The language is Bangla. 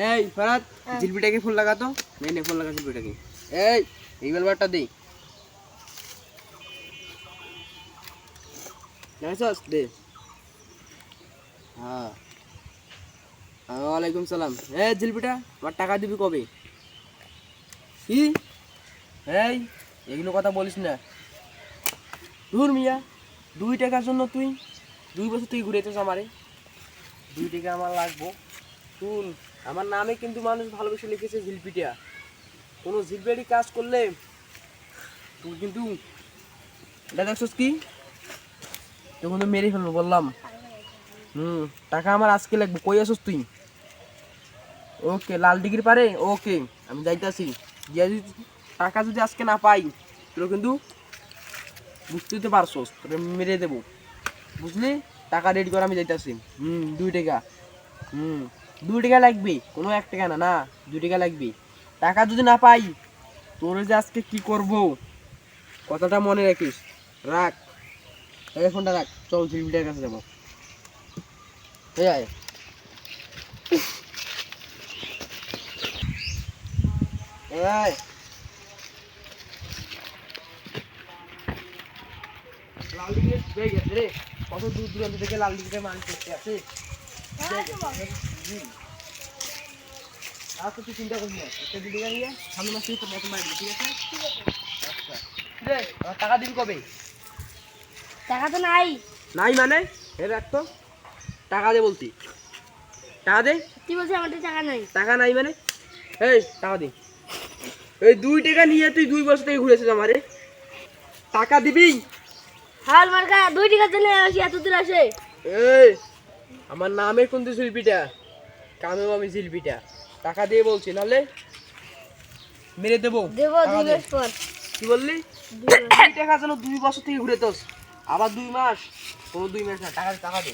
এই ফরাত জিলপিটাকে ফুল লাগা তো নে ফুল লাগা জিলপিটাকে এই বেলবারটা দে নাইছস দে হ্যাঁ ওয়ালাইকুম সালাম জিলপিটা আমার টাকা দিবি কবে কি এগুলো কথা বলিস না ধুর মিয়া 2 টাকার জন্য তুই 2 বছর তুই ঘুরেছিস আমারে 2 টাকা আমার লাগবো শুন আমার নামে কিন্তু মানুষ ভালোবেসে লিখেছে জিলপিটা কোনো জিলপিটি কাজ করলে তুই কিন্তু এটা দেখছিস কি তখন তো মেরে ফেলবো বললাম টাকা আমার আজকে লাগবে কই আসিস তুই ওকে লাল ডিগ্রি পারে ওকে আমি যাইতাছি টাকা যদি আজকে না পাই তোর কিন্তু বুঝতেই তো পারছোস তোরে মেরে দেবো বুঝলি টাকা রেডি করে আমি যাইতাছি 2 টাকা 2 টাকা লাগবে কোনো 1 টাকা না 2 টাকা লাগবে টাকা যদি না পাই তোরে যে আজকে কি করব কথাটা মনে রাখিস রাখ এই ফোনটা রাখ চল জিলপিটার কাছে যাবো এই লাল দিকে হয়ে গেছে রে কত দূর দূরান্ত থেকে লাল দিকে মানুষ করতে আছে আচ্ছা তুই চিন্তা করিস না একটা দিকে নিয়ে সামনে মাসে তো মতো মারবি ঠিক আছে আচ্ছা রে টাকা দিবি কবে টাকা তো নাই নাই মানে রাখতো টাকা দে বলতি টাকা দে সত্যি বলছি আমার টাকা নাই টাকা নাই মানে টাকা দে 2 টাকা নিয়ে তুই 2 বছর থেকে ঘুরেছিস আমারে টাকা দিবি হাল মার্কা 2 টাকা চলে আসি এত দূর আসে আমার নামে কিন্তু জিলপিটা কামেও আমি জিলপিটা টাকা দিয়ে বলছি নাহলে মেরে দেবো দেবো 2 মাস পর কি বললি 2 টাকা যেন 2 বছর থেকে ঘুরেতস আবার 2 মাস কোনো 2 মাস না টাকা দে